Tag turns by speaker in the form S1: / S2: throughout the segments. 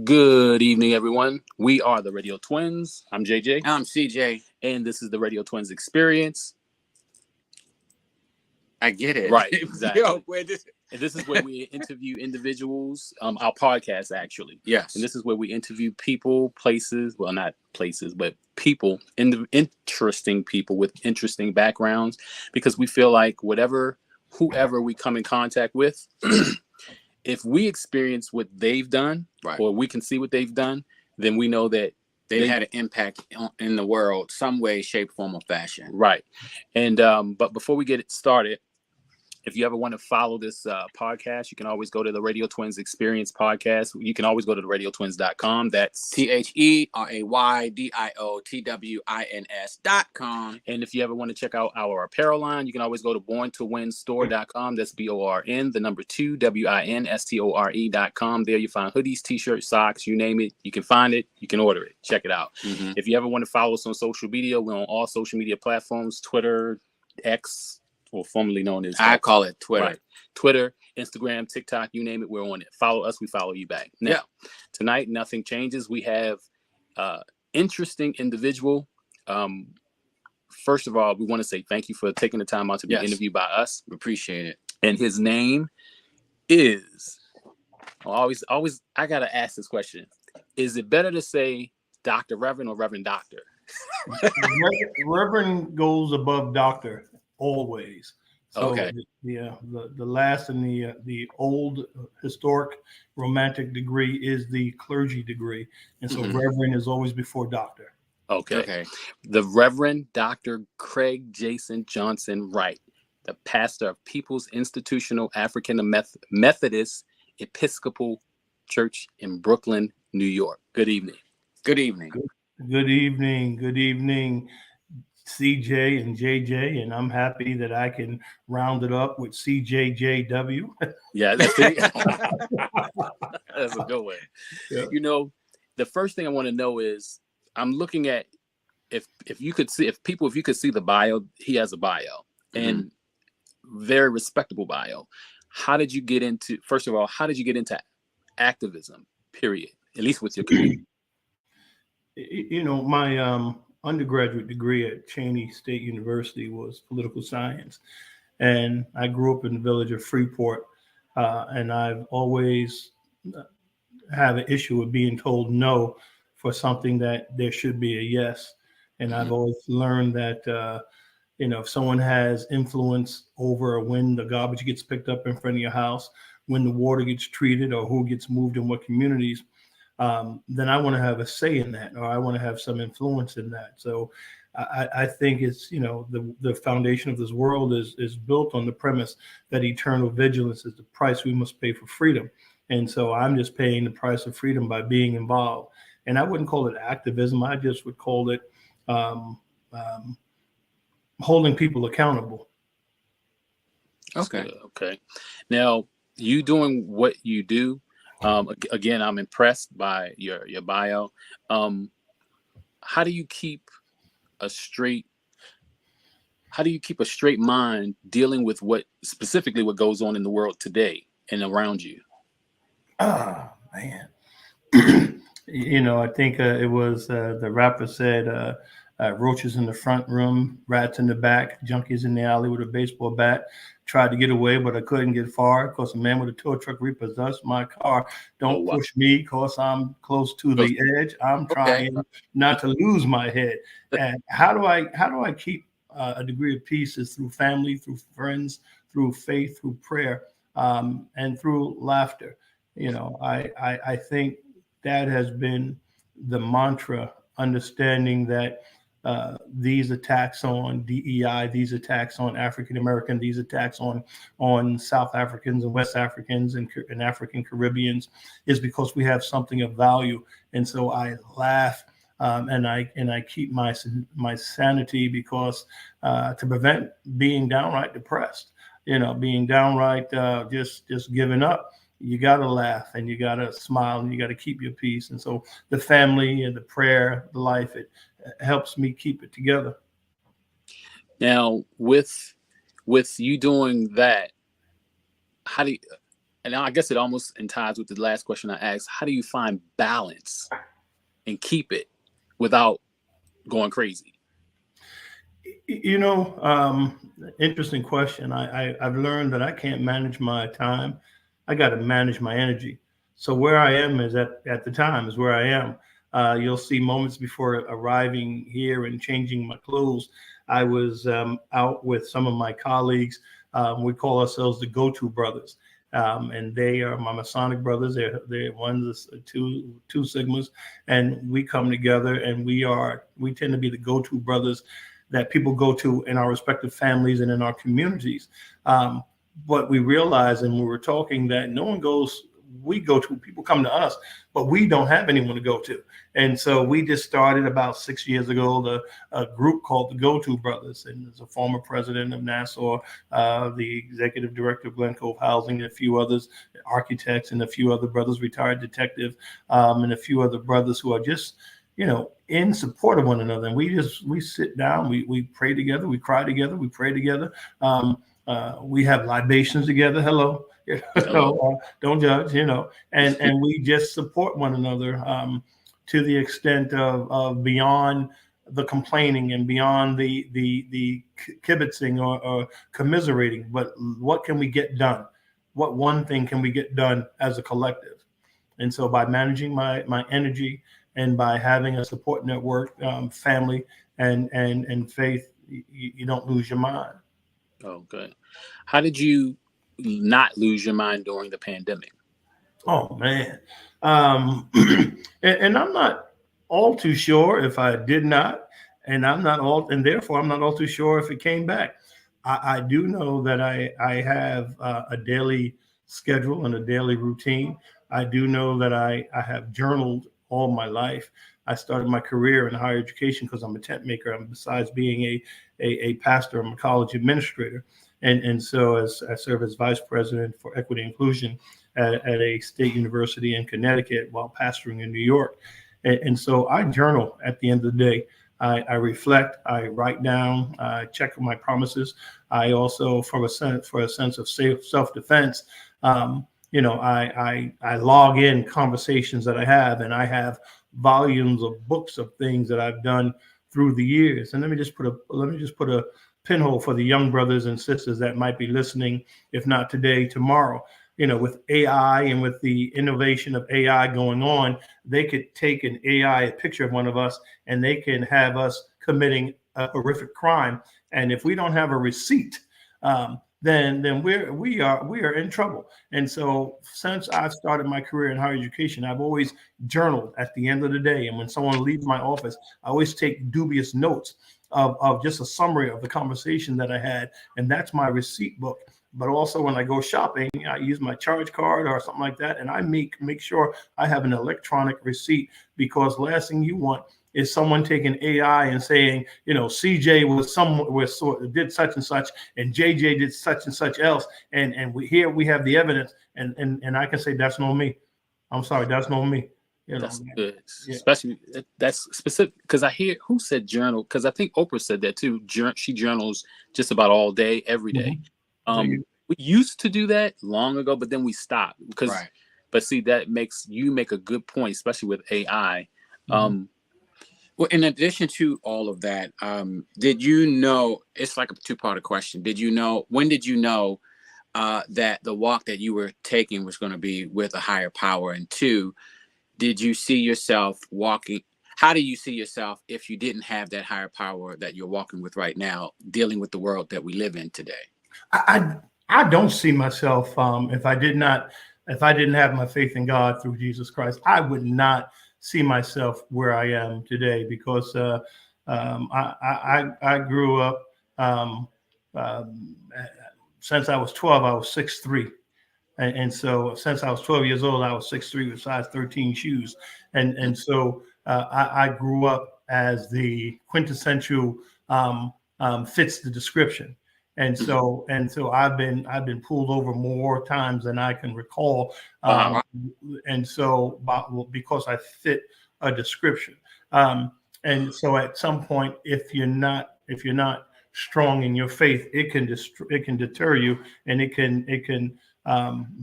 S1: Good evening, everyone. We are the Radio Twins. I'm JJ.
S2: I'm CJ.
S1: And this is the Radio Twins Experience.
S2: I get it.
S1: Right, exactly.
S2: And
S1: this is where we interview individuals, our podcast, actually.
S2: Yes.
S1: And this is where we interview people, places, well, not places, but people, interesting people with interesting backgrounds, because we feel like whoever we come in contact with, if we experience what they've done,
S2: right,
S1: or we can see what they've done, then we know that
S2: they've had an impact in the world, some way, shape, form, or fashion.
S1: Right. And but before we get it started, if you ever want to follow this podcast, you can always go to the Radio Twins Experience podcast. You can always go to TheRaydioTwins.com. That's
S2: TheRaydioTwins.com.
S1: And if you ever want to check out our apparel line, you can always go to BornToWinStore.com. That's BORN, the number 2, WINSTORE.com. There you find hoodies, t-shirts, socks, you name it. You can find it. You can order it. Check it out.
S2: Mm-hmm.
S1: If you ever want to follow us on social media, we're on all social media platforms, Twitter, X, or formerly known as
S2: I call it Twitter.
S1: Right. Twitter, Instagram, TikTok, you name it, we're on it. Follow us, we follow you back. Now, Tonight, nothing changes. We have interesting individual. First of all, we want to say thank you for taking the time out to be interviewed by us.
S2: We appreciate it.
S1: And his name is, always, I got to ask this question. Is it better to say Dr. Reverend or Reverend Doctor?
S3: Reverend goes above doctor. Always. So,
S1: okay.
S3: The last in the old historic romantic degree is the clergy degree, and so Reverend is always before doctor.
S1: Okay. The Reverend Dr. Craig Jason Johnson Wright, the pastor of People's Institutional African Methodist Episcopal Church in Brooklyn, New York. Good evening.
S2: Good evening.
S3: Good evening. Good evening. CJ and JJ, and I'm happy that I can round it up with CJJW.
S1: Yeah, that's it. That's a good way.
S3: Yeah.
S1: You know, the first thing I want to know is, I'm looking at if you could see the bio, he has a bio, and very respectable bio. How did you get into activism, period, at least with your community?
S3: You know, my undergraduate degree at Cheyney State University was political science. And I grew up in the village of Freeport. And I've always have an issue with being told no for something that there should be a yes. And I've always learned that, if someone has influence over when the garbage gets picked up in front of your house, when the water gets treated, or who gets moved in what communities, then I want to have a say in that, or I want to have some influence in that. So I think it's, the foundation of this world is built on the premise that eternal vigilance is the price we must pay for freedom. And so I'm just paying the price of freedom by being involved. And I wouldn't call it activism. I just would call it holding people accountable.
S1: Okay. Now, you doing what you do, again, I'm impressed by your bio. How do you keep a straight mind dealing with what goes on in the world today and around you?
S3: Man. I think it was the rapper said, roaches in the front room, rats in the back, junkies in the alley with a baseball bat. Tried to get away, but I couldn't get far because a man with a tow truck repossessed my car. Don't push me because I'm close to the edge. I'm trying not to lose my head. And how do I keep a degree of peace? Is through family, through friends, through faith, through prayer, and through laughter. I think that has been the mantra, understanding that these attacks on DEI, these attacks on African American, these attacks on South Africans and West Africans and African Caribbeans is because we have something of value. And so I laugh and I keep my sanity because to prevent being downright depressed, being downright just giving up. You got to laugh and you got to smile and you got to keep your peace. And so the family and the prayer, the life, it helps me keep it together.
S1: Now, with you doing that, how do you, and I guess it almost in ties with the last question I asked. How do you find balance and keep it without going crazy?
S3: You know, interesting question. I've learned that I can't manage my time. I got to manage my energy. So where I am is at the time is where I am. You'll see moments before arriving here and changing my clothes. I was out with some of my colleagues. We call ourselves the Go-To Brothers. And they are my Masonic brothers. They're one's two Sigmas, and we come together and we tend to be the go-to brothers that people go to in our respective families and in our communities. But we realize, and we were talking, that no one goes, we go to, people come to us, but we don't have anyone to go to. And so we just started about 6 years ago, a group called the Go-To Brothers. And there's a former president of Nassau, the executive director of Glen Cove Housing, and a few others, architects, and a few other brothers, retired detective, and a few other brothers who are just, in support of one another. And we sit down, we pray together, we cry together, we pray together. We have libations together. Hello. Don't judge, and we just support one another to the extent of beyond the complaining and beyond the kibitzing or commiserating. But what can we get done? What one thing can we get done as a collective? And so by managing my energy and by having a support network, family and faith, you don't lose your mind.
S1: Oh, good. How did you not lose your mind during the pandemic?
S3: Oh man, and I'm not all too sure if I did not, and therefore I'm not all too sure if it came back. I do know that I have a daily schedule and a daily routine. I do know that I have journaled all my life. I started my career in higher education because I'm a tent maker. I'm, besides being a pastor, I'm a college administrator. And so as I serve as vice president for equity inclusion at a state university in Connecticut while pastoring in New York. And so I journal at the end of the day. I reflect, I write down, I check my promises. I also, for a sense of self-defense, I log in conversations that I have, and I have volumes of books of things that I've done through the years. And let me just put a pinhole for the young brothers and sisters that might be listening, if not today, tomorrow. With AI and with the innovation of AI going on, they could take an AI, a picture of one of us, and they can have us committing a horrific crime. And if we don't have a receipt, then we are in trouble. And so since I've started my career in higher education, I've always journaled at the end of the day. And when someone leaves my office, I always take dubious notes of just a summary of the conversation that I had. And that's my receipt book. But also when I go shopping, I use my charge card or something like that. And I make sure I have an electronic receipt, because last thing you want is someone taking AI and saying, CJ did such and such, and JJ did such and such else. And we have the evidence. And I can say, that's no me. I'm sorry, that's no me.
S1: That's good.
S3: Yeah.
S1: Especially that's specific, because I hear who said journal, because I think Oprah said that too. She journals just about all day, every day. We used to do that long ago, but then we stopped because. Right. But see, that makes you make a good point, especially with AI.
S2: Well, in addition to all of that, did you know? It's like a two-part question. When did you know that the walk that you were taking was going to be with a higher power? And two, did you see yourself walking? How do you see yourself if you didn't have that higher power that you're walking with right now, dealing with the world that we live in today?
S3: I don't see myself if I didn't have my faith in God through Jesus Christ, I would not see myself where I am today, because I grew up since I was 12, I was 6'3". And so since I was 12 years old, I was 6'3" with size 13 shoes. And so I grew up as the quintessential fits the description. And so I've been pulled over more times than I can recall. And so because I fit a description. And so at some point, if you're not strong in your faith, it can deter you, and it can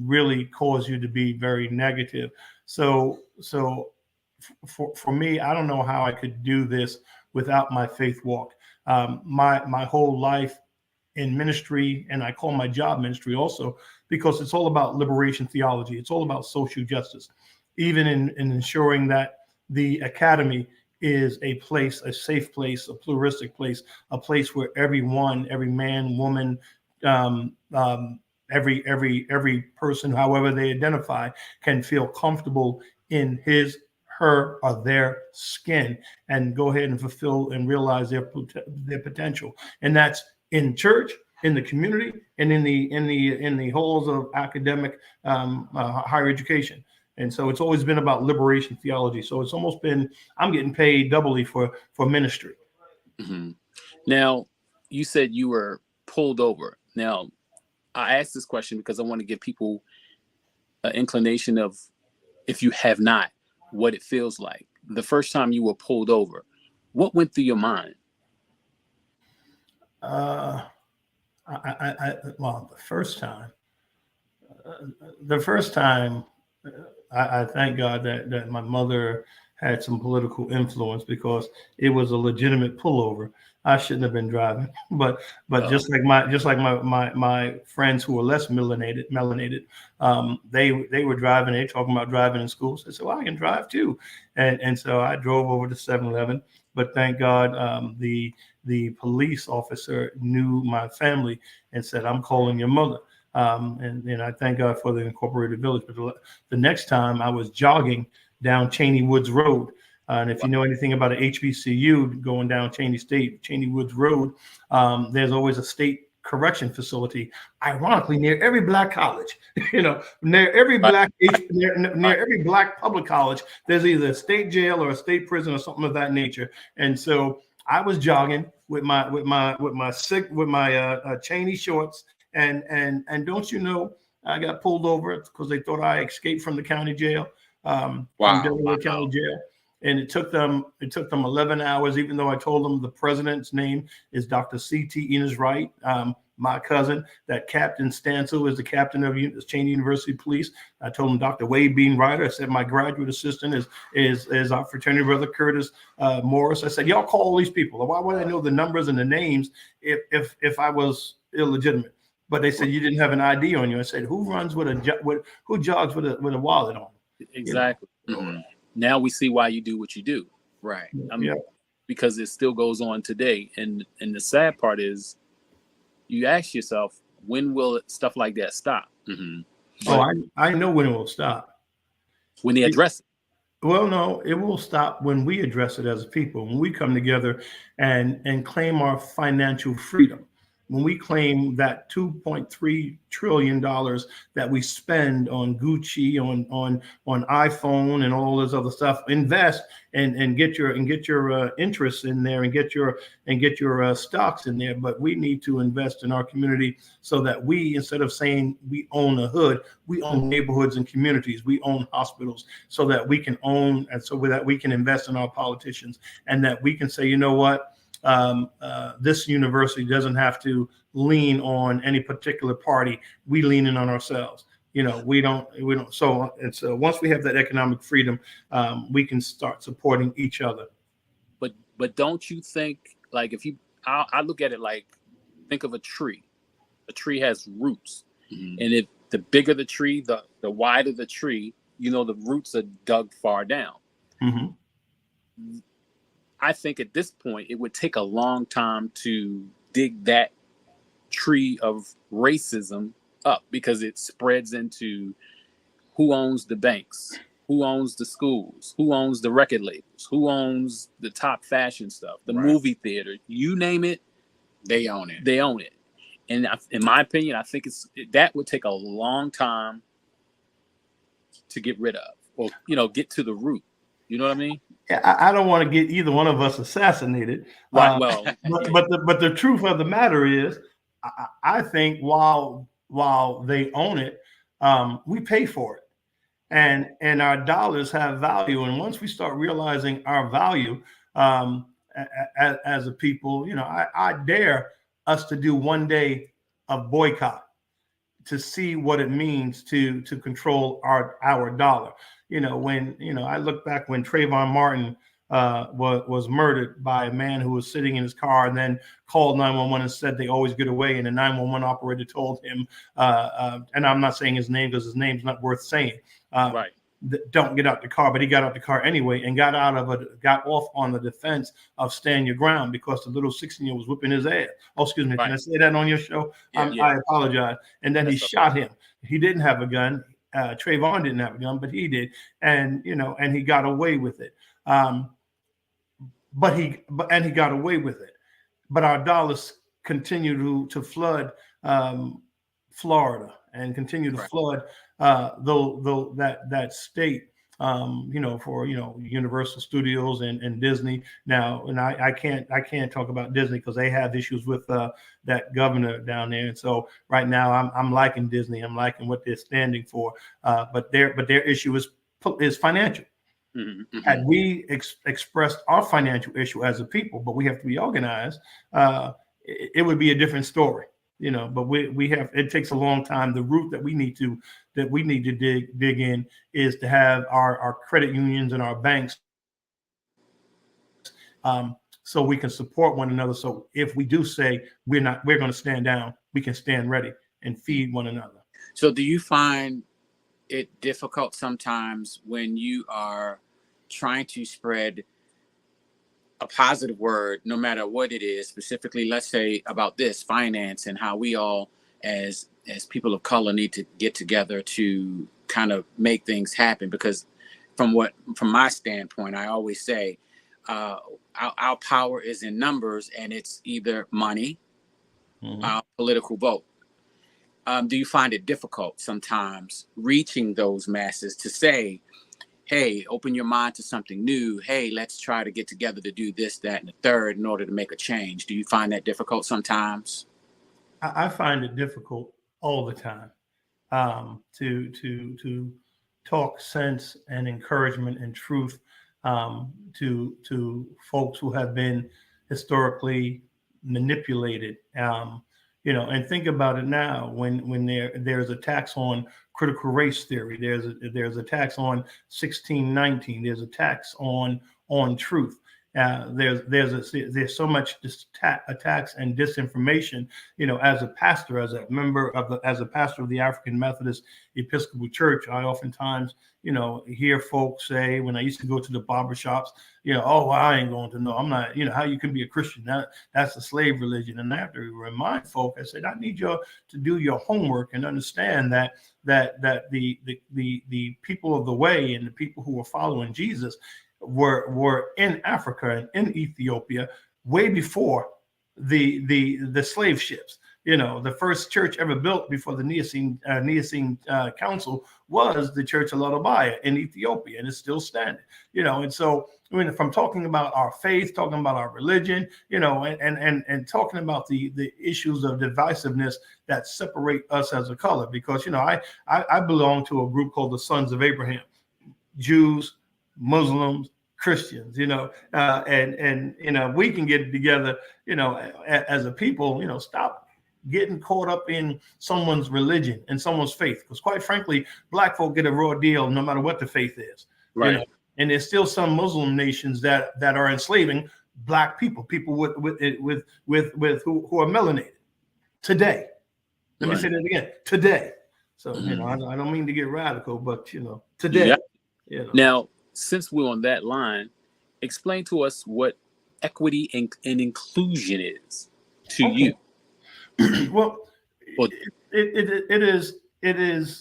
S3: really cause you to be very negative. So for me, I don't know how I could do this without my faith walk. My whole life in ministry, and I call my job ministry also, because it's all about liberation theology. It's all about social justice, even in ensuring that the academy is a place, a safe place, a pluralistic place, a place where everyone, every man, woman, every person, however they identify, can feel comfortable in his, her, or their skin, and go ahead and fulfill and realize their potential. And that's in church, in the community, and in the halls of academic higher education. And so it's always been about liberation theology. So it's almost been, I'm getting paid doubly for ministry.
S1: Mm-hmm. Now, you said you were pulled over. Now, I asked this question because I want to give people an inclination of, if you have not, what it feels like. The first time you were pulled over, what went through your mind?
S3: Well, the first time, I thank God that my mother had some political influence, because it was a legitimate pullover. I shouldn't have been driving, but just like my friends who were less melanated, they were driving. They talking about driving in school. So I said, well, I can drive too, and so I drove over to 7-Eleven. But thank God, the police officer knew my family and said, I'm calling your mother. And I thank God for the Incorporated Village. But the next time I was jogging down Cheney Woods Road. And if you know anything about an HBCU going down Cheney Woods Road, there's always a state correction facility, ironically near every black college. Near every black near every black public college, there's either a state jail or a state prison or something of that nature. And so I was jogging with my Cheney shorts, and don't you know, I got pulled over because they thought I escaped from the county jail, from Delaware County Jail. And it took them 11 hours, even though I told them the president's name is Dr. C.T. Enos Wright, my cousin, that Captain Stansel is the captain of Cheney University Police. I told him Dr. Wade Bean Ryder. I said my graduate assistant is our fraternity brother Curtis Morris. I said, y'all call all these people. Why would I know the numbers and the names if I was illegitimate? But they said you didn't have an ID on you. I said, who jogs with a wallet on?
S1: Exactly. Mm-hmm. Now we see why you do what you do,
S2: right?
S1: Because it still goes on today. And the sad part is, you ask yourself, when will stuff like that stop?
S2: Mm-hmm.
S3: I know when it will stop.
S1: When they address it.
S3: Well, no, it will stop when we address it as a people. When we come together and claim our financial freedom. When we claim that $2.3 trillion that we spend on Gucci, on iPhone, and all this other stuff, invest and get your interests in there, and get your stocks in there. But we need to invest in our community so that we, instead of saying we own a hood, we own neighborhoods and communities. We own hospitals, so that we can own, and so that we can invest in our politicians, and that we can say, you know what? This university doesn't have to lean on any particular party. We lean in on ourselves. We don't. So it's once we have that economic freedom, we can start supporting each other.
S1: But don't you think, like, I look at it like, think of a tree. A tree has roots, mm-hmm. and if the bigger the tree, the wider the tree, the roots are dug far down.
S3: Mm-hmm.
S1: I think at this point, it would take a long time to dig that tree of racism up, because it spreads into who owns the banks, who owns the schools, who owns the record labels, who owns the top fashion stuff, the movie theater, you name it,
S2: they own it.
S1: They own it. And in my opinion, I think that would take a long time to get rid of, or, get to the root. You know what I mean?
S3: Yeah, I don't want to get either one of us assassinated.
S1: Right. Well,
S3: but the truth of the matter is, I think while they own it, we pay for it, and our dollars have value. And once we start realizing our value as a people, I dare us to do one day of boycott. to see what it means to control our dollar. When I look back when Trayvon Martin was murdered by a man who was sitting in his car and then called 911 and said they always get away. And the 911 operator told him, and I'm not saying his name because his name's not worth saying,
S1: Right.
S3: Don't get out the car. But he got out the car anyway and got off on the defense of stand your ground because the little 16-year-old was whipping his ass. Oh, excuse me.
S1: Right.
S3: Can I say that on your show?
S1: Yeah.
S3: I apologize. And then he
S1: That's
S3: shot him. He didn't have a gun. Trayvon didn't have a gun, but he did. And he got away with it. But he got away with it. But our dollars continue to flood Florida and continue to flood though that state. For Universal Studios and Disney now. And I can't talk about Disney because they have issues with that governor down there. And so right now I'm liking Disney. I'm liking what they're standing for. But their issue is financial.
S1: Mm-hmm.
S3: Had we expressed our financial issue as a people, but we have to be organized, it would be a different story, but we have, it takes a long time. The route that we need to dig in is to have our credit unions and our banks, so we can support one another. So if we do say we're going to stand down, we can stand ready and feed one another.
S2: So do you find it difficult sometimes when you are trying to spread a positive word, no matter what it is, specifically, let's say about this finance and how we all as people of color need to get together to kind of make things happen? Because from my standpoint, I always say our power is in numbers, and it's either money, political vote. Do you find it difficult sometimes reaching those masses to say, hey, open your mind to something new. Hey, let's try to get together to do this, that, and the third in order to make a change? Do you find that difficult sometimes?
S3: I find it difficult all the time to talk sense and encouragement and truth to folks who have been historically manipulated. And think about it now when there's attacks on critical race theory, there's attacks on 1619, there's attacks on truth. There's so much attacks and disinformation. As a pastor, as a pastor of the African Methodist Episcopal Church, I oftentimes hear folks say, when I used to go to the barber shops, oh, well, I ain't going to know. I'm not, how you can be a Christian. That's a slave religion. And I have to remind folk, I said, I need you to do your homework and understand that the people of the way and the people who were following Jesus were in Africa and in Ethiopia way before the slave ships. The first church ever built before the Nicene Council was the Church of Lodobai in Ethiopia, and it's still standing. And so if I'm talking about our faith, talking about our religion, and talking about the issues of divisiveness that separate us as a color, because I belong to a group called the Sons of Abraham, Jews, Muslims, Christians, and we can get together, as a people, stop getting caught up in someone's religion and someone's faith. Because quite frankly, Black folk get a raw deal no matter what the faith is.
S1: Right.
S3: And there's still some Muslim nations that are enslaving Black people with who are melanated today. Let me say that again, today. So, I don't mean to get radical, but today.
S1: Yeah. Now, since we're on that line, explain to us what equity and inclusion is to you.
S3: Well, it is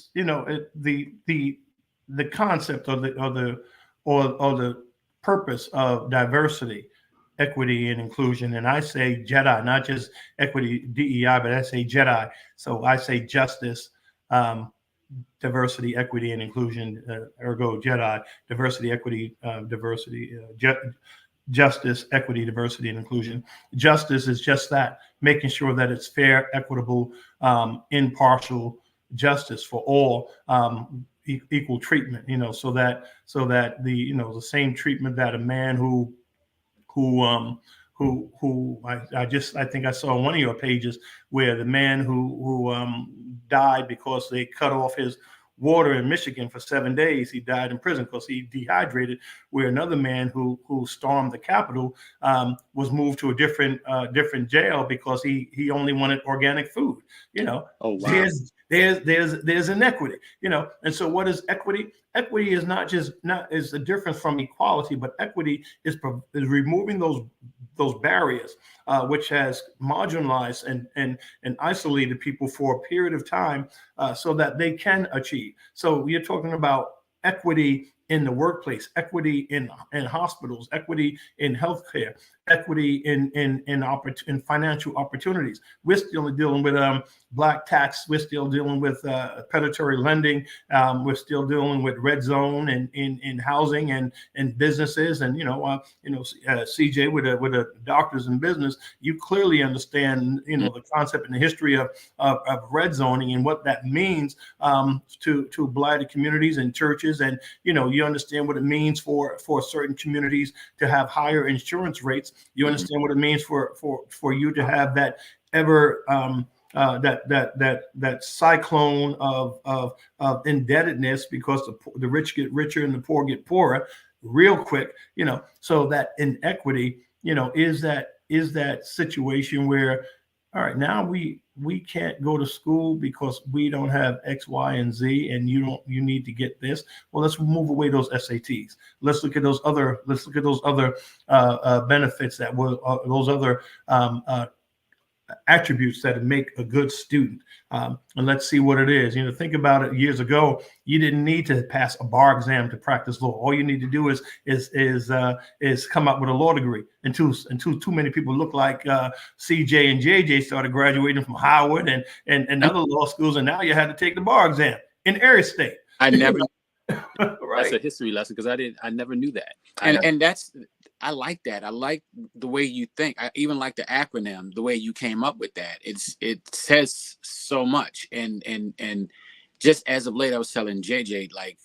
S3: the concept or the purpose of diversity, equity, and inclusion. And I say JEDI, not just equity, DEI, but I say JEDI. So I say justice, diversity, equity, and inclusion, ergo JEDI, diversity, equity, justice, equity, diversity, and inclusion. Justice is just that, making sure that it's fair, equitable, impartial justice for all, equal treatment, so that the same treatment that a man who I think I saw on one of your pages where the man who died because they cut off his water in Michigan for 7 days. He died in prison because he dehydrated. Where another man who stormed the Capitol was moved to a different jail because he only wanted organic food. You know,
S1: Oh wow.
S3: There's inequity. You know, and so what is equity? Equity is is a difference from equality, but equity is removing those barriers, which has marginalized and isolated people for a period of time, so that they can achieve. So you're talking about equity in the workplace, equity in hospitals, equity in healthcare, equity in financial opportunities. We're still dealing with black tax. We're still dealing with predatory lending. We're still dealing with red zone and in housing and businesses. And CJ, with a doctors in business, you clearly understand the concept and the history of red zoning and what that means to blighted communities and churches. And you understand what it means for certain communities to have higher insurance rates. You understand what it means for you to have that ever that cyclone of indebtedness, because the rich get richer and the poor get poorer real quick. So that inequity is that situation where, all right, now we can't go to school because we don't have X, Y, and Z, and you need to get this. Well, let's move away those SATs. Let's look at those other benefits that will those other attributes that make a good student, and let's see what it is. Think about it. Years ago, you didn't need to pass a bar exam to practice law. All you need to do is come up with a law degree. Until too many people look like CJ and JJ started graduating from Howard and other law schools, and now you had to take the bar exam in every state.
S2: I never.
S3: Right.
S1: That's a history lesson, because I never knew that.
S2: And that's, I like that. I like the way you think. I even like the acronym, the way you came up with that. It says so much. And just as of late, I was telling JJ, like,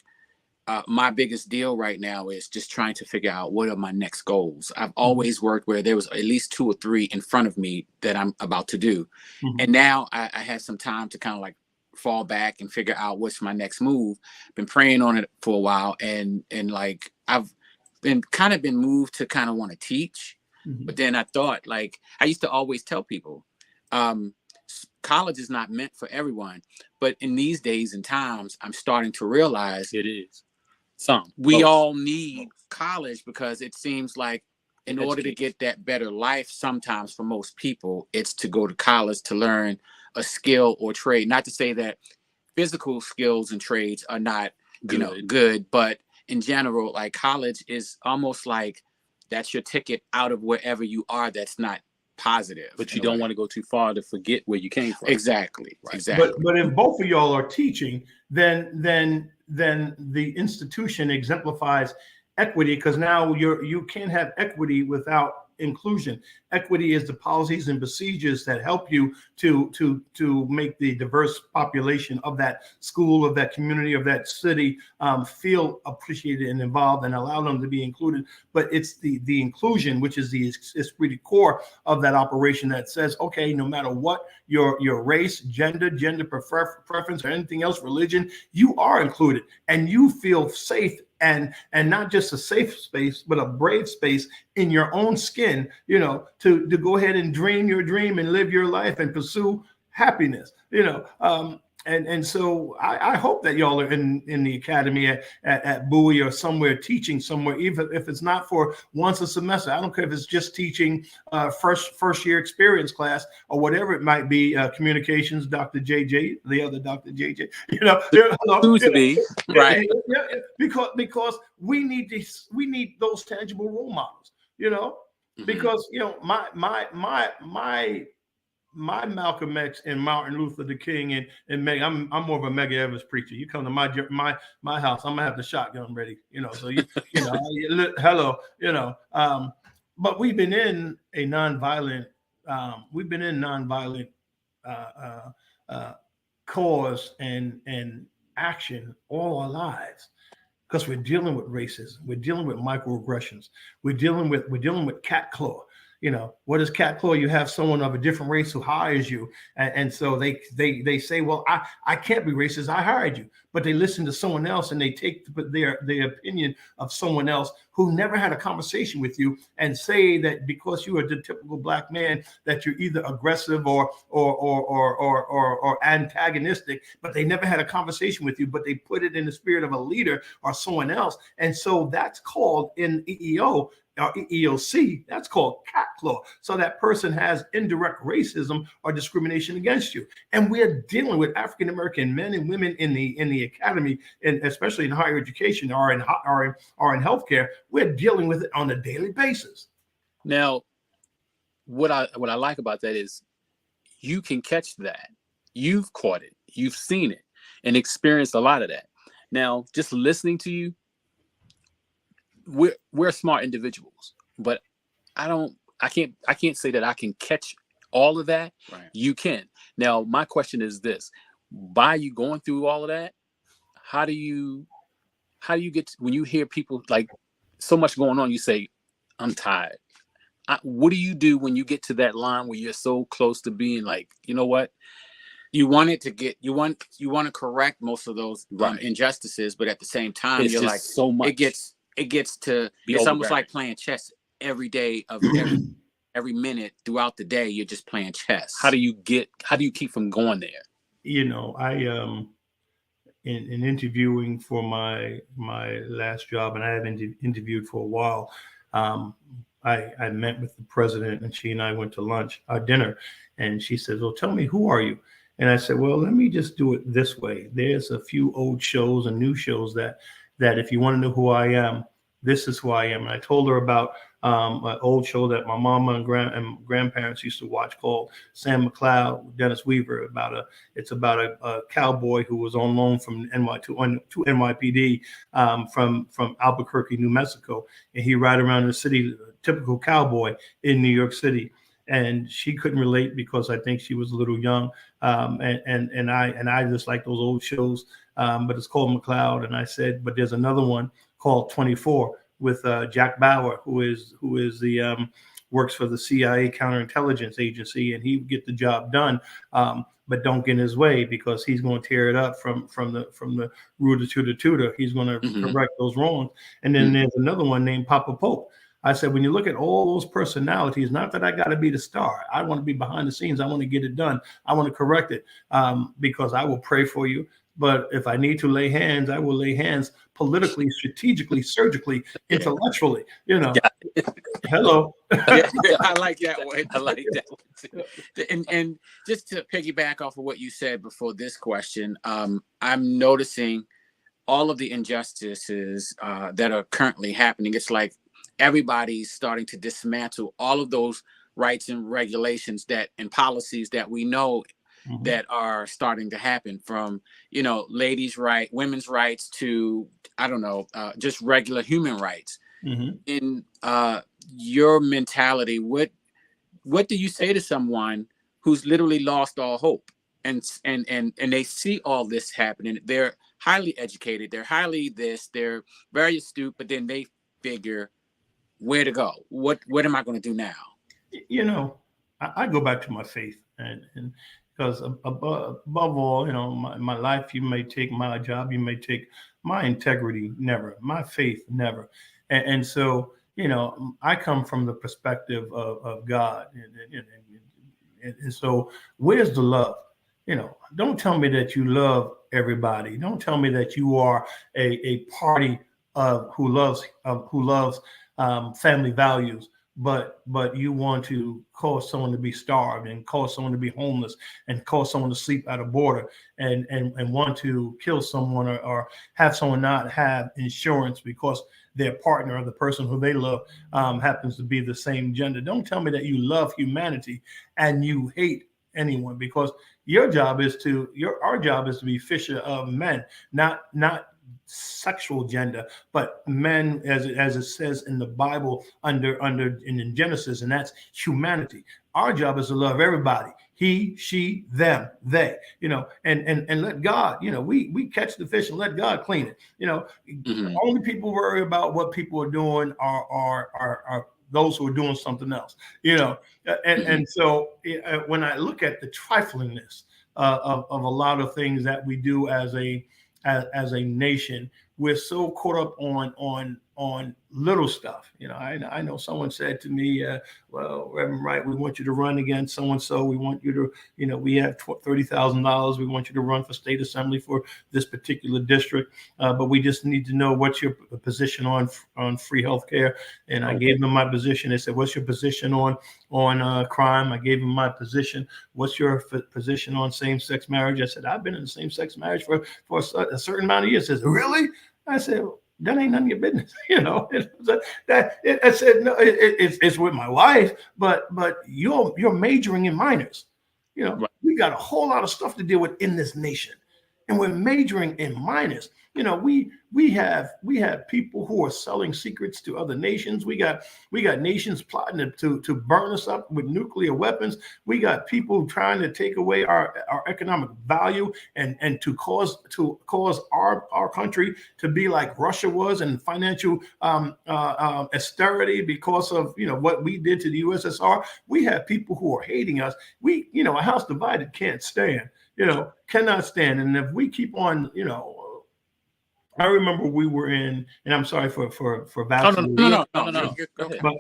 S2: my biggest deal right now is just trying to figure out what are my next goals. I've always worked where there was at least 2 or 3 in front of me that I'm about to do. Mm-hmm. And now I had some time to kind of like fall back and figure out what's my next move. Been praying on it for a while, and like I've been moved to kind of want to teach. Mm-hmm. But then I thought, like, I used to always tell people, college is not meant for everyone. But in these days and times, I'm starting to realize
S1: it is.
S2: We all need college, because it seems like in order to get that better life, sometimes for most people, it's to go to college to learn a skill or trade. Not to say that physical skills and trades are not, good, but in general, like, college is almost like that's your ticket out of wherever you are that's not positive.
S1: But you don't want to go too far to forget where you came from.
S2: Exactly.
S1: Right.
S2: Exactly.
S3: But if both of y'all are teaching, then the institution exemplifies equity, because now you can't have equity without inclusion. Equity is the policies and procedures that help you to make the diverse population of that school, of that community, of that city feel appreciated and involved, and allow them to be included. But it's the inclusion, which is the esprit core of that operation, that says, okay, no matter what your race, gender preference, or anything else, religion, you are included, and you feel safe. And not just a safe space, but a brave space in your own skin, to go ahead and dream your dream and live your life and pursue happiness, And so I hope that y'all are in the academy at Bowie or somewhere, teaching somewhere, even if it's not for once a semester. I don't care if it's just teaching first year experience class or whatever it might be, communications, Dr. JJ, the other Dr. JJ,
S2: right?
S3: Because we need those tangible role models,
S2: Mm-hmm.
S3: because my Malcolm X and Martin Luther the King and Meg, I'm more of a Mega Evans preacher. You come to my house, I'm gonna have the shotgun ready, so hello, but we've been in a nonviolent cause and action all our lives, because we're dealing with racism, we're dealing with microaggressions, we're dealing with cat claw. What is cat claw? You have someone of a different race who hires you, and so they say, well, I can't be racist. I hired you, but they listen to someone else and they take their opinion of someone else who never had a conversation with you and say that because you are the typical black man that you're either aggressive or antagonistic, but they never had a conversation with you, but they put it in the spirit of a leader or someone else, and so that's called in EEO. Or EEOC, that's called cat claw. So that person has indirect racism or discrimination against you. And we're dealing with African American men and women in the academy, and especially in higher education or in healthcare. We're dealing with it on a daily basis.
S1: Now, what I like about that is you can catch that. You've caught it. You've seen it and experienced a lot of that. Now, just listening to you, we're smart individuals, but I can't say that I can catch all of that.
S2: Right.
S1: You can. Now, my question is this: by you going through all of that, how do you get when you hear people like so much going on? You say, "I'm tired." What do you do when you get to that line where you're so close to being like, you know what?
S2: You want to correct most of those injustices, but at the same time,
S1: It's
S2: you're
S1: just
S2: like
S1: so much.
S2: It gets to be almost like playing chess every day of every minute throughout the day. You're just playing chess.
S1: How do you keep from going there?
S3: I in interviewing for my last job, and I have interviewed for a while. I met with the president, and she and I went to dinner, and she said, "Well, tell me, who are you?" And I said, "Well, let me just do it this way. There's a few old shows and new shows that if you want to know who I am, this is who I am." And I told her about an old show that my mama and grandparents used to watch called Sam McCloud, Dennis Weaver. It's about a cowboy who was on loan from to NYPD from Albuquerque, New Mexico, and he ride around the city, typical cowboy in New York City. And she couldn't relate because I think she was a little young, and I just like those old shows. But it's called McCloud, and I said, but there's another one called 24 with Jack Bauer, who is the works for the CIA counterintelligence agency, and he would get the job done, but don't get in his way because he's going to tear it up from the rooter to the tutor. He's going to correct those wrongs. And then there's another one named Papa Pope. I said, when you look at all those personalities, not that I got to be the star. I want to be behind the scenes. I want to get it done. I want to correct it because I will pray for you. But if I need to lay hands, I will lay hands politically, strategically, surgically, intellectually. Hello.
S2: I like that one. I like that one too. And just to piggyback off of what you said before this question, I'm noticing all of the injustices that are currently happening. It's like everybody's starting to dismantle all of those rights and regulations and policies that we know that are starting to happen, from ladies' rights, women's rights to just regular human rights. In your mentality, what do you say to someone who's literally lost all hope and they see all this happening? They're highly educated, they're they're very astute, but then they figure, where to go? What am I going to do now?
S3: I go back to my faith, and because above all, my life, you may take my job, you may take my integrity, never, my faith, never. And so, I come from the perspective of God. And so where's the love? Don't tell me that you love everybody. Don't tell me that you are a party who loves family values, but you want to cause someone to be starved and cause someone to be homeless and cause someone to sleep at a border and want to kill someone or have someone not have insurance because their partner or the person who they love happens to be the same gender. Don't tell me that you love humanity and you hate anyone, because our job is to be fisher of men, not sexual gender, but men, as it says in the Bible in Genesis, and that's humanity. Our job is to love everybody. He, she, them, they, and let God, we catch the fish and let God clean it. Only people worry about what people are doing are those who are doing something else, and so when I look at the triflingness of a lot of things that we do as a nation, we're so caught up on little stuff. I know someone said to me, well, Reverend Wright, we want you to run against so and so. We want you to, we have $30,000. We want you to run for state assembly for this particular district, but we just need to know what's your position on free health care. And I gave them my position. They said, what's your position on crime? I gave them my position. What's your position on same-sex marriage? I said, I've been in a same-sex marriage for a certain amount of years. Says, really? I said, well, that ain't none of your business. I said, no, it's with my wife, but you're majoring in minors.
S1: Right.
S3: We got a whole lot of stuff to deal with in this nation, and we're majoring in minors. We have people who are selling secrets to other nations. We got nations plotting to burn us up with nuclear weapons. We got people trying to take away our economic value and to cause our country to be like Russia was in financial austerity because of what we did to the USSR. We have people who are hating us. A house divided can't stand. Cannot stand. And if we keep on, I remember we were in, and I'm sorry for vouching.
S1: No.
S2: Go ahead.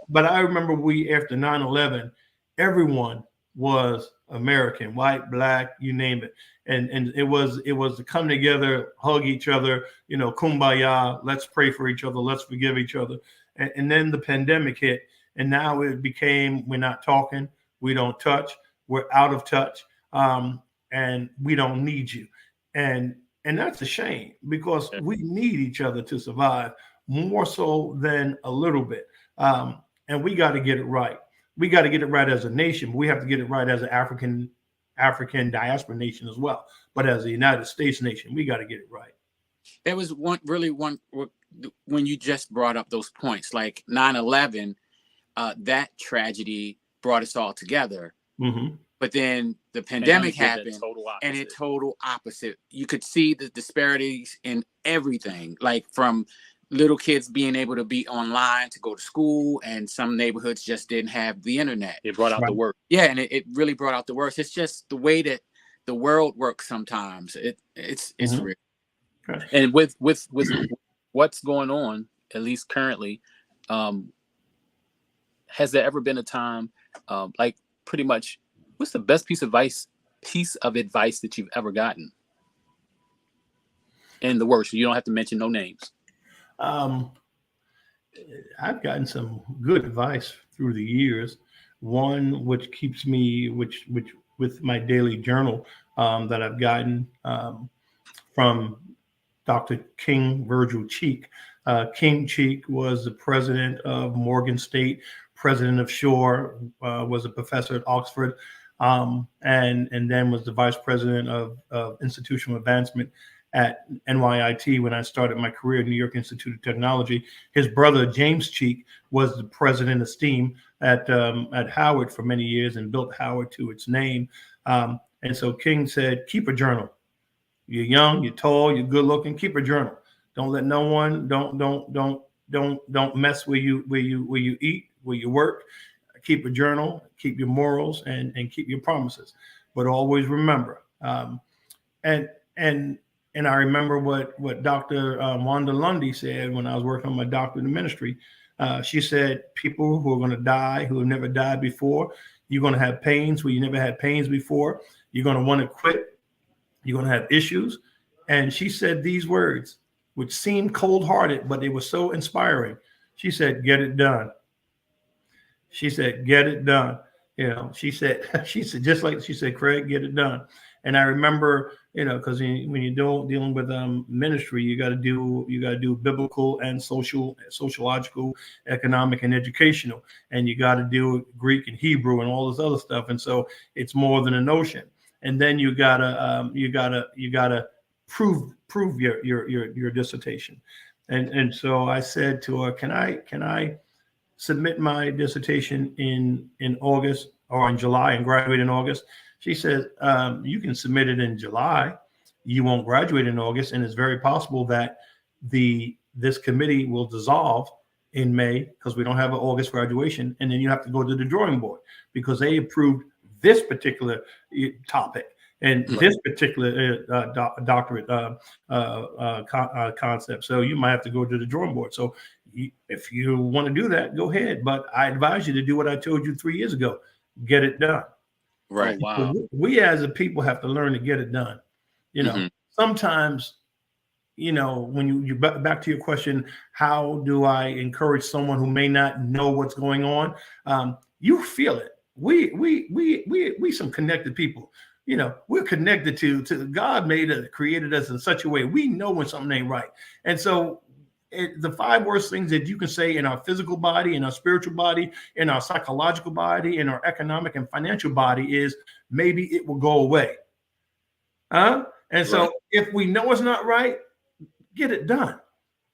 S3: But I remember after 9/11, everyone was American, white, black, you name it. And it was to come together, hug each other, kumbaya, let's pray for each other, let's forgive each other. And then the pandemic hit, and now it became, we're not talking, we don't touch, we're out of touch, and we don't need you. And that's a shame, because we need each other to survive, more so than a little bit. And we got to get it right. We got to get it right as a nation. But we have to get it right as an African diaspora nation as well. But as a United States nation, we got to get it right.
S2: There was one when you just brought up those points, like 9/11, that tragedy brought us all together.
S3: Mm-hmm.
S2: But then the pandemic happened,
S1: and
S2: it total opposite. You could see the disparities in everything, like from little kids being able to be online to go to school, and some neighborhoods just didn't have the internet.
S1: It brought out the worst.
S2: Yeah, and it really brought out the worst. It's just the way that the world works sometimes. It's
S3: Mm-hmm.
S2: real.
S1: And with what's going on, at least currently, has there ever been a time, like pretty much, what's the best piece of advice that you've ever gotten? And the worst. You don't have to mention no names.
S3: I've gotten some good advice through the years. One which keeps me, which with my daily journal that I've gotten from Dr. King Virgil Cheek. King Cheek was the president of Morgan State, president of Shore, was a professor at Oxford, and then was the vice president of institutional advancement at NYIT when I started my career at New York Institute of Technology. His brother, James Cheek, was the president of STEAM at Howard for many years and built Howard to its name. And so King said, keep a journal. You're young, you're tall, you're good looking, keep a journal. Don't let no one, don't mess where you eat, where you work. Keep a journal, keep your morals, and keep your promises. But always remember, and I remember what Dr. Wanda Lundy said when I was working on my doctorate in ministry. She said, people who are going to die, who have never died before, you're going to have pains where you never had pains before. You're going to want to quit. You're going to have issues. And she said these words, which seemed cold-hearted, but they were so inspiring. She said, get it done. She said, get it done. She said, just like she said, Craig, get it done. And I remember, because when you're dealing with ministry, you got to do biblical and sociological, economic, and educational, and you got to do Greek and Hebrew and all this other stuff. And so it's more than a notion. And then you gotta prove your dissertation. And so I said to her, can I submit my dissertation in August or in July and graduate in August? She said, you can submit it in July. You won't graduate in August, and it's very possible that this committee will dissolve in May because we don't have an August graduation. And then you have to go to the drawing board because they approved this particular topic and this particular doctorate concept. So you might have to go to the drawing board. So if you want to do that, go ahead. But I advise you to do what I told you 3 years ago. Get it done.
S2: Right.
S1: Oh, wow.
S3: We as a people have to learn to get it done. You know, sometimes, you know, when you back to your question, how do I encourage someone who may not know what's going on? You feel it. We some connected people. You know, we're connected to God created us in such a way we know when something ain't right. And so the 5 worst things that you can say in our physical body, in our spiritual body, in our psychological body, in our economic and financial body is maybe it will go away. And so if we know it's not right, get it done.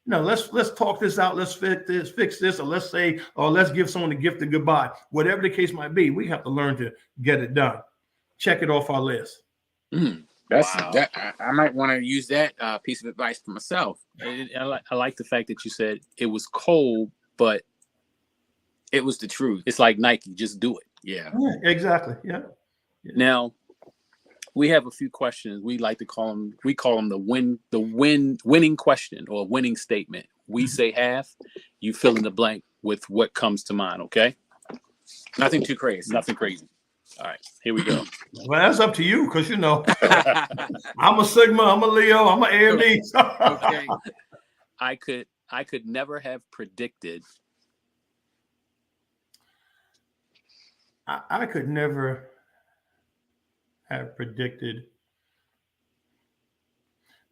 S3: No, let's talk this out. Let's fix this, or let's give someone the gift of goodbye. Whatever the case might be, we have to learn to get it done. Check it off our list.
S2: I might want to use that piece of advice for myself.
S1: I like the fact that you said it was cold, but
S2: it was the truth.
S1: It's like Nike, just do it.
S3: Yeah, exactly. Yeah.
S1: Now, we have a few questions. We like to call them. We call them the winning question or winning statement. We say half. You fill in the blank with what comes to mind. Okay.
S2: Nothing too crazy.
S1: Nothing crazy. All right, here we go.
S3: Well, that's up to you because you know I'm a Sigma, I'm a Leo, I'm an AMD.
S1: Okay. I could never have predicted.
S3: I could never have predicted.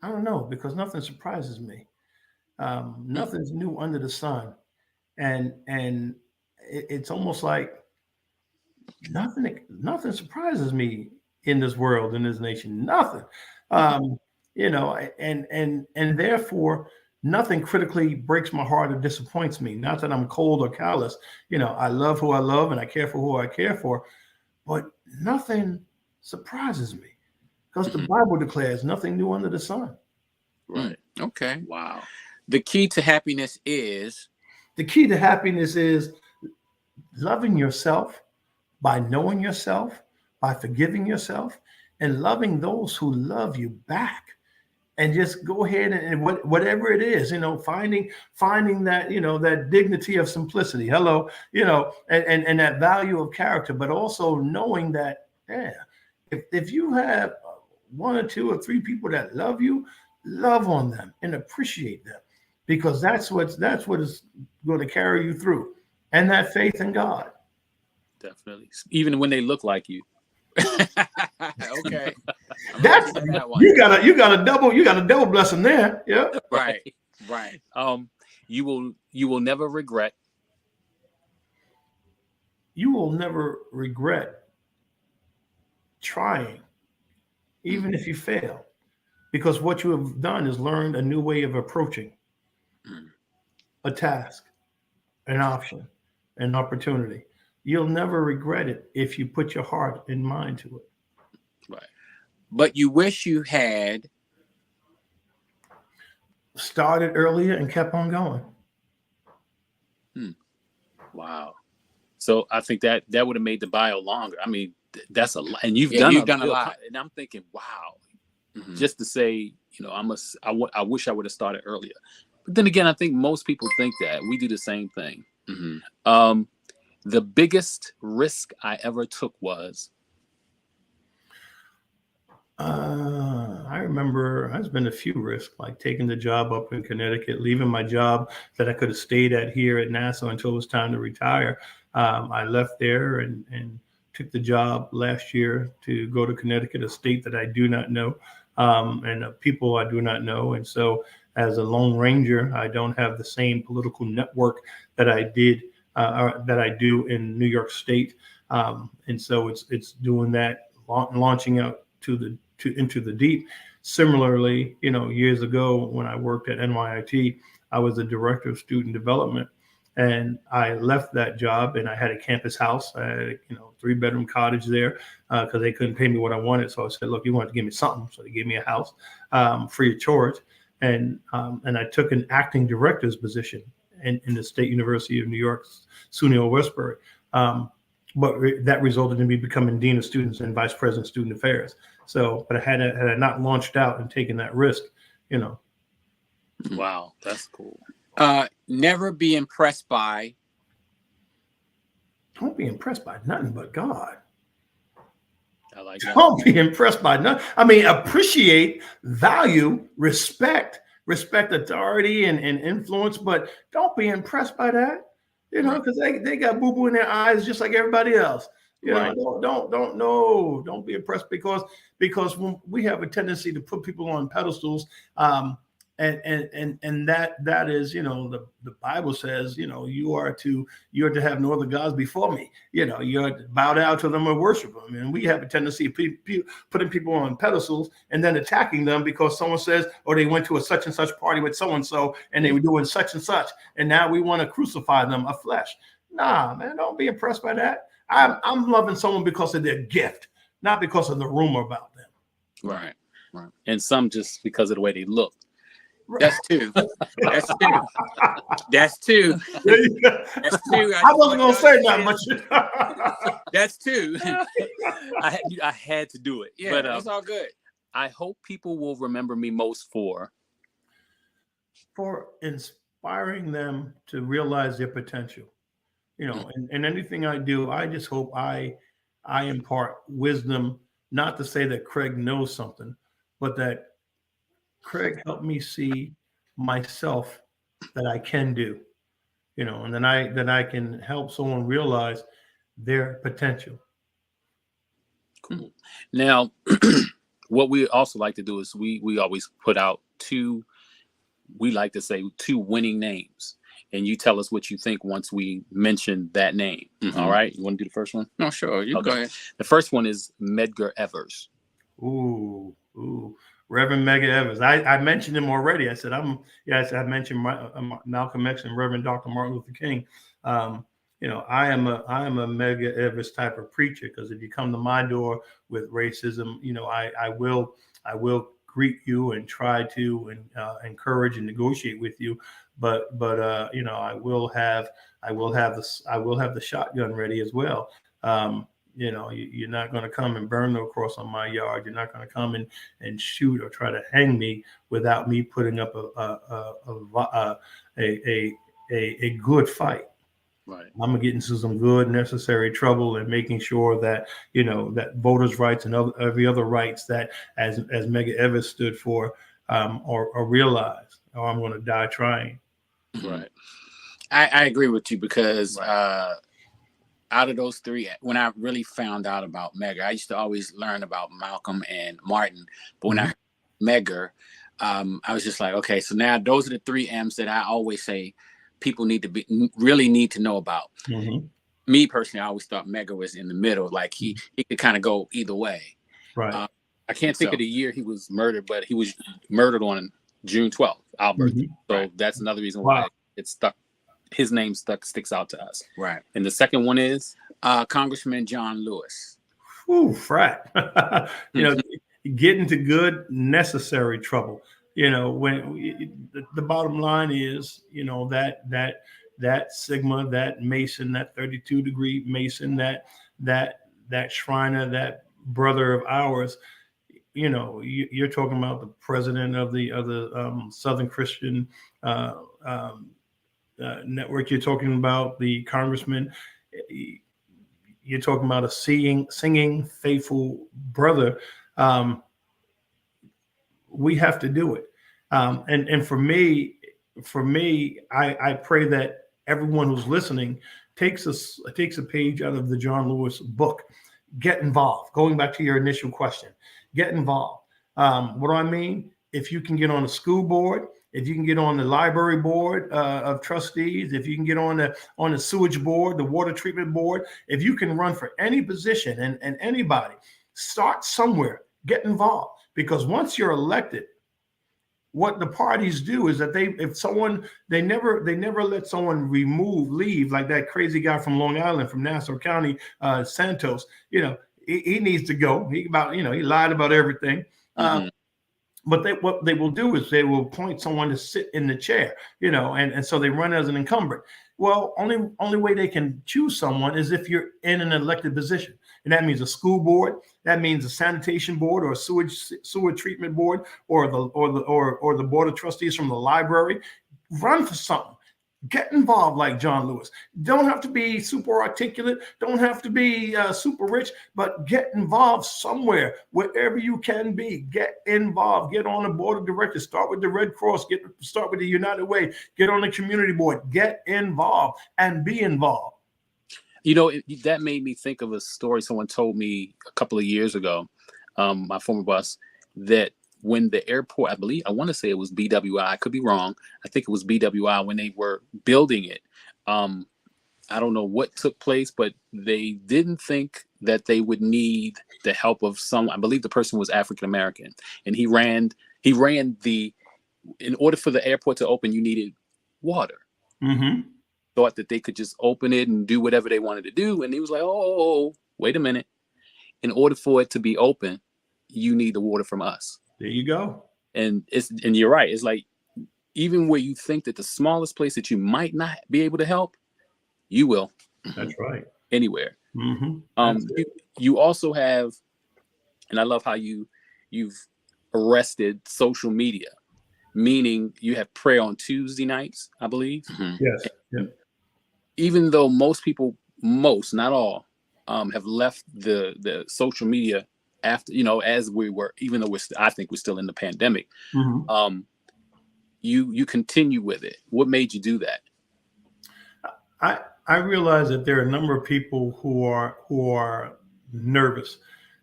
S3: I don't know, because nothing surprises me. Nothing's new under the sun, and it's almost like nothing surprises me in this world, in this nation. Nothing, you know, and therefore nothing critically breaks my heart or disappoints me. Not that I'm cold or callous. You know, I love who I love and I care for who I care for, but nothing surprises me because the Bible declares nothing new under the sun.
S2: Right. Okay.
S1: Wow.
S2: The key to happiness is
S3: loving yourself, by knowing yourself, by forgiving yourself, and loving those who love you back. And just go ahead and whatever it is, you know, finding that, you know, that dignity of simplicity. Hello, you know, and that value of character, but also knowing that, if you have 1 or 2 or 3 people that love you, love on them and appreciate them, because that's what is going to carry you through. And that faith in God.
S1: Definitely. Even when they look like you.
S2: Okay.
S3: That's you got a double blessing there. Yeah.
S2: Right.
S1: You will never regret.
S3: You will never regret trying, even if you fail, because what you have done is learned a new way of approaching a task, an option, an opportunity. You'll never regret it if you put your heart and mind to it.
S2: Right. But you wish you had
S3: started earlier and kept on going.
S1: Wow. So I think that would have made the bio longer. I mean, that's a lot. And you've done a lot. And I'm thinking, wow, just to say, you know, I wish I would have started earlier. But then again, I think most people think that. We do the same thing. The biggest risk I ever took was?
S3: I remember there's been a few risks, like taking the job up in Connecticut, leaving my job that I could have stayed at here at NASA until it was time to retire. I left there and took the job last year to go to Connecticut, a state that I do not know, and people I do not know. And so as a Lone Ranger, I don't have the same political network that I did that I do in New York State, and so it's doing that, launching out into the deep. Similarly, you know, years ago when I worked at NYIT, I was the director of student development, and I left that job and I had a campus house. I had a 3-bedroom cottage there because they couldn't pay me what I wanted. So I said, look, you want to give me something, so they gave me a house free of charge, and I took an acting director's position. in the State University of New York, SUNY Westbury. But that resulted in me becoming dean of students and vice president of student affairs. So, but had I not launched out and taken that risk,
S1: Wow, that's cool.
S2: Never be impressed by.
S3: Don't be impressed by nothing but God.
S1: I like that.
S3: Don't be impressed by nothing. I mean, appreciate, value, respect authority and influence, but don't be impressed by that. Because they got boo-boo in their eyes just like everybody else. Don't be impressed because when we have a tendency to put people on pedestals, and that is, the Bible says, you are to have no other gods before me. You're to bow down to them and worship them. And we have a tendency of putting people on pedestals and then attacking them because someone says, or they went to a such and such party with so-and-so and they were doing such and such. And now we want to crucify them of flesh. Nah, man, don't be impressed by that. I'm loving someone because of their gift, not because of the rumor about them.
S2: Right.
S1: And some just because of the way they look.
S2: That's two. That's two. That's two. That's two.
S3: I wasn't gonna say that much.
S2: That's two.
S1: I had to do it.
S2: Yeah,
S1: but
S2: it's all good.
S1: I hope people will remember me most for
S3: inspiring them to realize their potential. And anything I do, I just hope I impart wisdom. Not to say that Craig knows something, but that Craig helped me see myself that I can do, and then I can help someone realize their potential.
S1: Cool. Now, what we also like to do is we always put out two winning names, and you tell us what you think once we mention that name. Mm-hmm. All right, you want to do the first one?
S2: No, sure. You go ahead.
S1: The first one is Medgar Evers.
S3: Ooh. Reverend Medgar Evers. I mentioned him already. I said I mentioned Malcolm X and Reverend Dr. Martin Luther King. I am a Medgar Evers type of preacher, because if you come to my door with racism, I will greet you and try to encourage and negotiate with you. But I will have the shotgun ready as well. You're not going to come and burn no cross on my yard. You're not going to come and shoot or try to hang me without me putting up a good fight.
S1: Right.
S3: I'm gonna get into some good necessary trouble and making sure that that voters' rights and every other rights that as Medgar Evers stood for are realized, or I'm going to die trying.
S1: Right.
S2: I agree with you, because out of those three, when I really found out about Medgar, I used to always learn about Malcolm and Martin, but when I heard Medgar, I was just like, okay, so now those are the three M's that I always say people really need to know about.
S3: Mm-hmm.
S2: Me personally, I always thought Medgar was in the middle, like he could kind of go either way.
S3: Right.
S2: I can't think of the year he was murdered, but he was murdered on June 12th, our birthday.
S3: Mm-hmm.
S2: So
S1: that's another reason why it stuck. His name sticks out to us.
S2: Right.
S1: And the second one is
S2: Congressman John Lewis.
S3: Ooh, frat. Get into good necessary trouble. When the bottom line is, that Sigma, that Mason, that 32-degree Mason, that Shriner, that brother of ours, you're talking about the president of the Southern Christian network. You're talking about the congressman. You're talking about a singing, faithful brother. We have to do it. And for me, I pray that everyone who's listening takes a page out of the John Lewis book. Get involved. Going back to your initial question, get involved. What do I mean? If you can get on the school board, if you can get on the library board of trustees, if you can get on the sewage board, the water treatment board, if you can run for any position and anybody, start somewhere, get involved. Because once you're elected, what the parties do is that they never let someone leave, like that crazy guy from Long Island, from Nassau County, Santos. He needs to go. He lied about everything.
S1: Mm-hmm.
S3: But what they will do is they will appoint someone to sit in the chair, and so they run as an incumbent. Well, only way they can choose someone is if you're in an elected position, and that means a school board, that means a sanitation board, or a sewer treatment board, or the board of trustees from the library. Run for something. Get involved like John Lewis. Don't have to be super articulate. Don't have to be super rich, but get involved somewhere, wherever you can be. Get involved. Get on the board of directors. Start with the Red Cross. Start with the United Way. Get on the community board. Get involved and be involved.
S1: That made me think of a story someone told me a couple of years ago, my former boss, that when the airport, I want to say it was BWI, I could be wrong. I think it was BWI when they were building it. I don't know what took place, but they didn't think that they would need the help of someone. I believe the person was African American, and he ran in order for the airport to open, you needed water.
S3: Mm-hmm.
S1: Thought that they could just open it and do whatever they wanted to do. And he was like, oh, wait a minute. In order for it to be open, you need the water from us.
S3: There you go.
S1: And you're right. It's like, even where you think that the smallest place that you might not be able to help, you will.
S3: That's right.
S1: Anywhere.
S3: Mm-hmm.
S1: You also have, and I love how you've arrested social media, meaning you have prayer on Tuesday nights, I believe.
S3: Mm-hmm. Yes. Yeah.
S1: Even though most people, not all, have left the social media after, as we were, even though I think we're still in the pandemic,
S3: mm-hmm.
S1: You continue with it. What made you do that?
S3: I realize that there are a number of people who are nervous.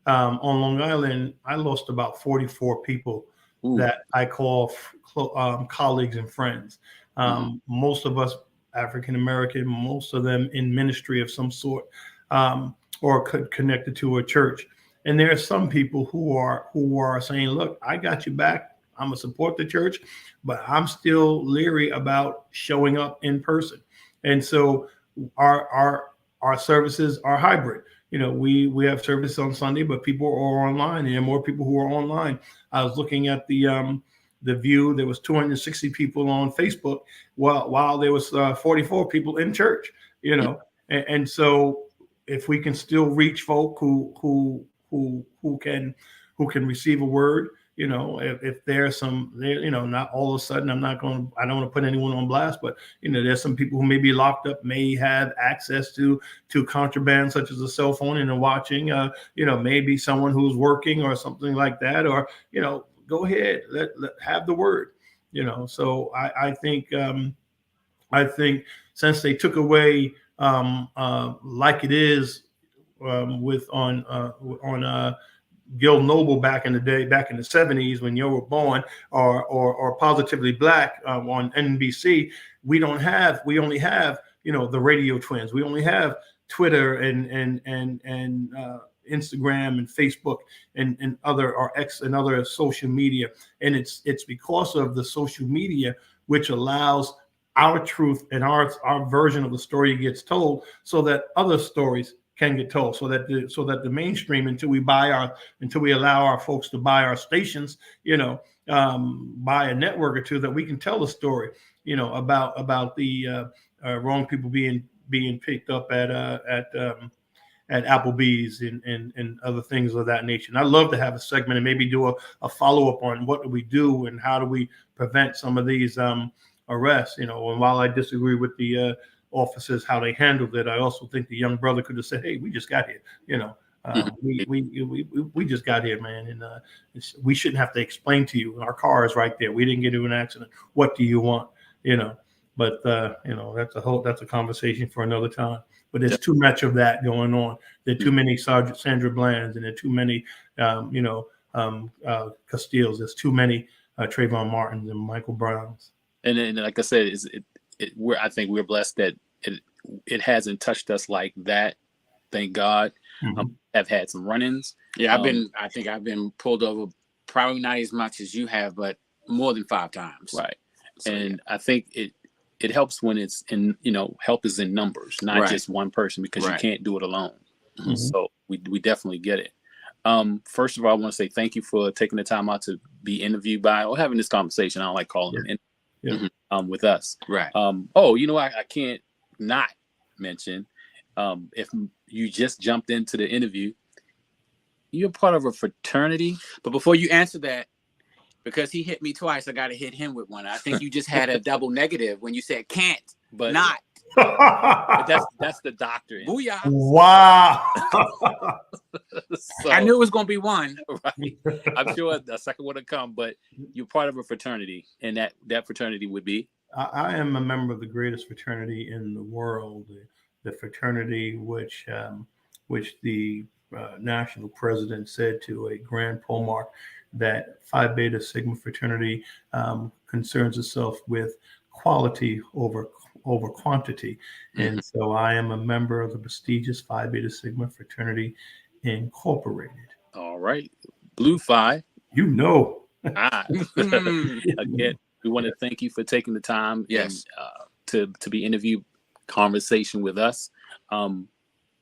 S3: On Long Island, I lost about 44 people
S1: Ooh. That
S3: I call colleagues and friends.
S1: Mm-hmm.
S3: Most of us African American, most of them in ministry of some sort, or connected to a church. And there are some people who are saying, look, I got you back. I'm gonna support the church, but I'm still leery about showing up in person. And so our services are hybrid. We have service on Sunday, but people are online, and there are more people who are online. I was looking at the view. There was 260 people on Facebook, while there was 44 people in church. And so if we can still reach folk who can receive a word, if there's some, not all of a sudden, I don't want to put anyone on blast, but there's some people who may be locked up, may have access to contraband such as a cell phone and are watching, maybe someone who's working or something like that, or go ahead, let have the word, So I think since they took away like it is with on Gil Noble back in the day, back in the 70s when you were born, or Positively Black on NBC, we only have the Radio Twins. We only have Twitter and Instagram and Facebook and other, or X and other social media. And it's because of the social media which allows our truth and our version of the story gets told, so that other stories can get told, so that the mainstream, until we allow our folks to buy our stations, buy a network or two, that we can tell the story, about the wrong people being picked up at Applebee's and other things of that nature. And I'd love to have a segment and maybe do a follow-up on what do we do and how do we prevent some of these arrests. And while I disagree with the officers how they handled it, I also think the young brother could have said, "Hey, we just got here. We just got here, man, and we shouldn't have to explain to you. Our car is right there. We didn't get into an accident. What do you want?" But that's a conversation for another time. But there's too much of that going on. There are too many Sandra Blands, and there are too many Castilles. There's too many Trayvon Martins and Michael Browns.
S1: And then, like I said, I think we're blessed that it hasn't touched us like that. Thank God.
S3: Mm-hmm.
S1: I've had some run-ins.
S2: Yeah, I think I've been pulled over, probably not as much as you have, but more than 5 times.
S1: Right. So, and I think it helps when it's in, help is in numbers, not just one person, because you can't do it alone. Mm-hmm. So we definitely get it. First of all, I want to say thank you for taking the time out to be interviewed by or having this conversation. I don't like calling them with us.
S2: Right.
S1: I can't not mention if you just jumped into the interview, you're part of a fraternity.
S2: But before you answer that, because he hit me twice, I got to hit him with one. I think you just had a double negative when you said can't,
S1: but
S2: not.
S1: But that's the doctrine.
S2: Booyah.
S3: Wow.
S1: So,
S2: I knew it was going to be one.
S1: Right. I'm sure a second one will come, but you're part of a fraternity, and that fraternity would be?
S3: I am a member of the greatest fraternity in the world, the fraternity which the national president said to a grand polemarch that Phi Beta Sigma fraternity concerns itself with quality over quantity. And so I am a member of the prestigious Phi Beta Sigma fraternity incorporated.
S1: All right. Blue Phi. Again, we want to thank you for taking the time to be interviewed, conversation with us.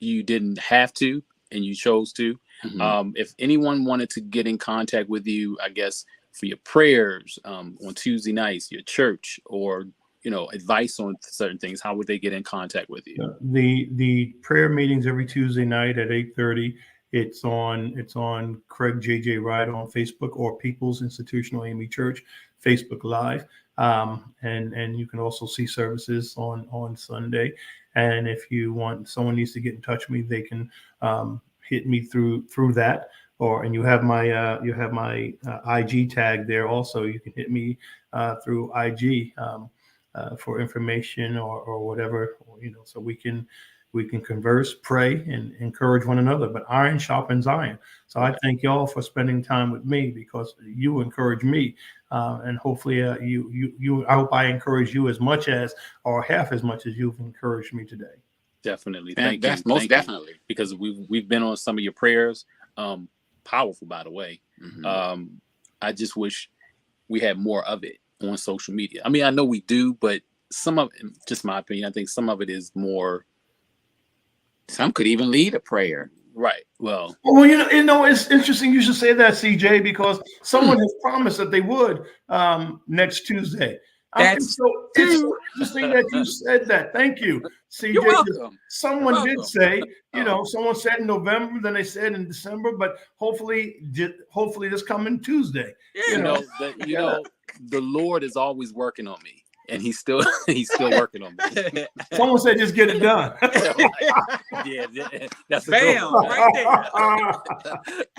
S1: You didn't have to, and you chose to. If anyone wanted to get in contact with you, I guess for your prayers on Tuesday nights, your church, or advice on certain things, how would they get in contact with you?
S3: The prayer meetings every Tuesday night at 8:30. It's on Craig J.J. Wright on Facebook, or People's Institutional AME Church Facebook Live, and you can also see services on Sunday. And if someone needs to get in touch with me, they can hit me through that, and you have my IG tag there also. You can hit me through IG for information or whatever, so we can converse, pray, and encourage one another. But iron sharpens iron. So I thank y'all for spending time with me, because you encourage me, and hopefully I hope I encourage you as much as, or half as much as, you've encouraged me today.
S1: Definitely. Thank you.
S2: That's most definitely.
S1: Because we've been on some of your prayers. Powerful, by the way. I just wish we had more of it on social media. I mean, I know we do, but some of it, just my opinion, I think some of it is more.
S2: Some could even lead a prayer.
S1: Right. Well,
S3: it's interesting you should say that, CJ, because someone has promised that they would next Tuesday. It's so interesting that you said that. Thank you, CJ.
S2: You're welcome.
S3: Someone did say, someone said in November, then they said in December, but hopefully this coming Tuesday.
S2: Yeah.
S1: The Lord is always working on me, and he's still working on me.
S3: Someone said just get it done.
S1: Yeah, that's
S2: bam right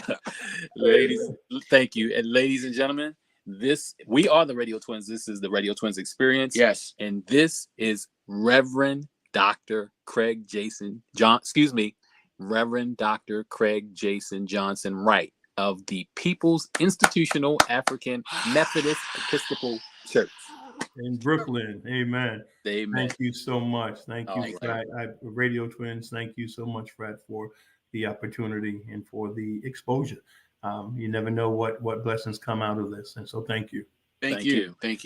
S1: there. Ladies, thank you, and ladies and gentlemen, we are the Radio Twins. This is the Radio Twins Experience.
S2: Yes,
S1: and this is Reverend Dr. Craig Jason Johnson Wright of the People's Institutional African Methodist Episcopal Church
S3: in Brooklyn. Amen.
S1: Amen.
S3: Thank you so much. Thank you, Fred. Radio Twins, thank you so much, Fred, for the opportunity and for the exposure. You never know what blessings come out of this. And so thank you.
S2: Thank you.
S1: And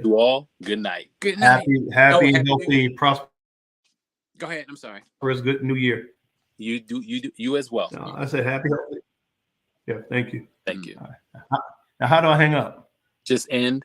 S1: to all, good night.
S2: Good night.
S3: Happy, healthy, prosperous.
S2: Go ahead. I'm sorry.
S3: Good New Year.
S1: You as well.
S3: No, I said happy, healthy. Yeah, thank you.
S1: Thank you.
S3: Right. Now, how do I hang up?
S1: Just end.